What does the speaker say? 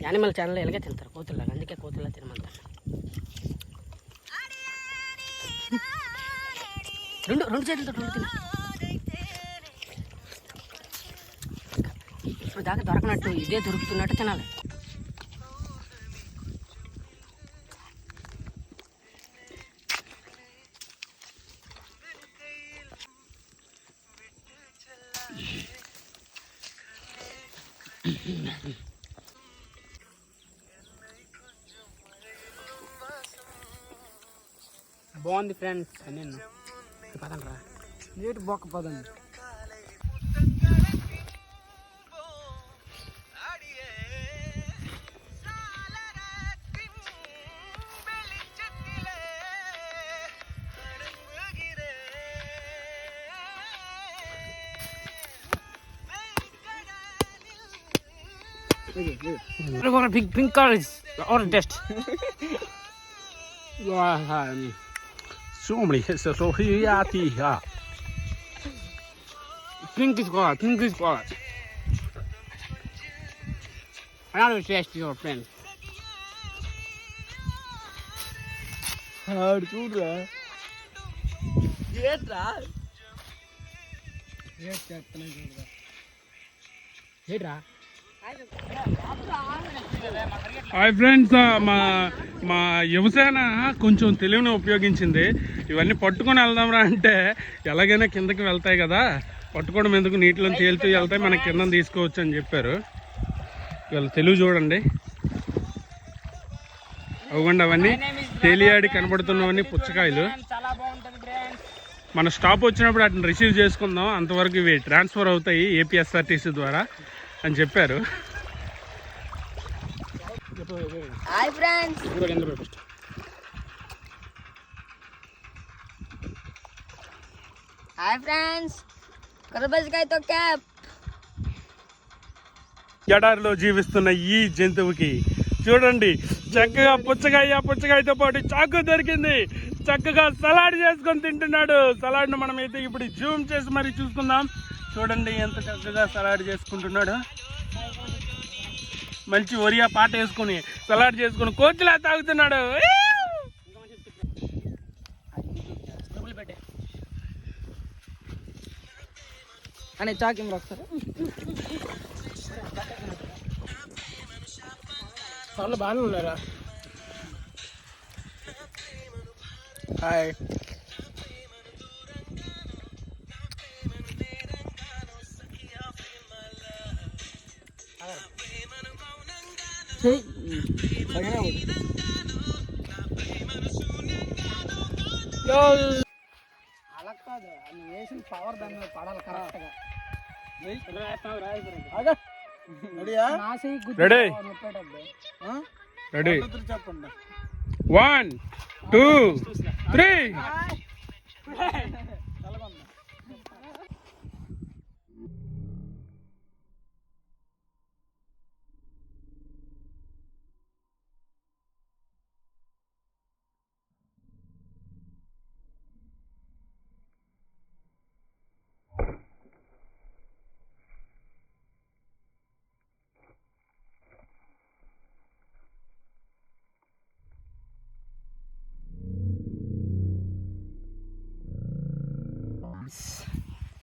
Animal channel ఎలాగే తింటారు కోతుల్లాగా, అందుకే కోతుల్లా తినమంటారు. రెండు చేతులతో రెండు తిన. ఇప్పుడు దాకా దొరకనట్టు ఇదే దొరుకుతున్నట్టు తినాలి. బాగుంది ఫ్రెండ్స్. నేను పదండి రా, నీటి బొక్క పదండి. Pink color is or test. So many hits so here Pink is color. Pink is color. I don't know taste your friend. hard చూడరా ఏట్రా ఏట్రా. హాయ్ ఫ్రెండ్స్, మా యువసేన కొంచెం తెలివిని ఉపయోగించింది. ఇవన్నీ పట్టుకొని వెళ్దాంరా అంటే ఎలాగైనా కిందకి వెళ్తాయి కదా, పట్టుకోవడం ఎందుకు, నీటిలో తేలుతూ వెళ్తాయి, మనకి కింద తీసుకోవచ్చు అని చెప్పారు. వీళ్ళు తెలివి చూడండి. అవ్వండి అవన్నీ తేలియాడి కనబడుతున్నవన్నీ పుచ్చకాయలు. మన స్టాప్ వచ్చినప్పుడు వాటిని రిసీవ్ చేసుకుందాం, అంతవరకు ఇవి ట్రాన్స్ఫర్ అవుతాయి ఏపీఎస్ఆర్టీసీ ద్వారా అని చెప్పారు. హాయ్ ఫ్రెండ్స్, హాయ్ ఫ్రెండ్స్, కరబజ్కాయతో క్యాప్. ఎడారిలో జీవిస్తున్న ఈ జంతువుకి చూడండి చక్కగా పుచ్చకాయతో పాటు చాకు దొరికింది. చక్కగా సలాడ్ చేసుకొని తింటున్నాడు. సలాడ్ను మనమైతే ఇప్పుడు జూమ్ చేసి మరి చూసుకుందాం. చూడండి ఎంత చక్కగా సలాడ్ చేసుకుంటున్నాడు. మంచి ఒరియా పాట వేసుకుని సలాడ్ చేసుకుని కోతిలా తాగుతున్నాడు. అని చాకి ఒకసారి వాళ్ళు బాగానే ఉన్నారా. హాయ్ అలా కాదు, అని వేసిన పవర్ దాని మీద పడాలి కరెక్ట్గా. రెడీ 1 2 3.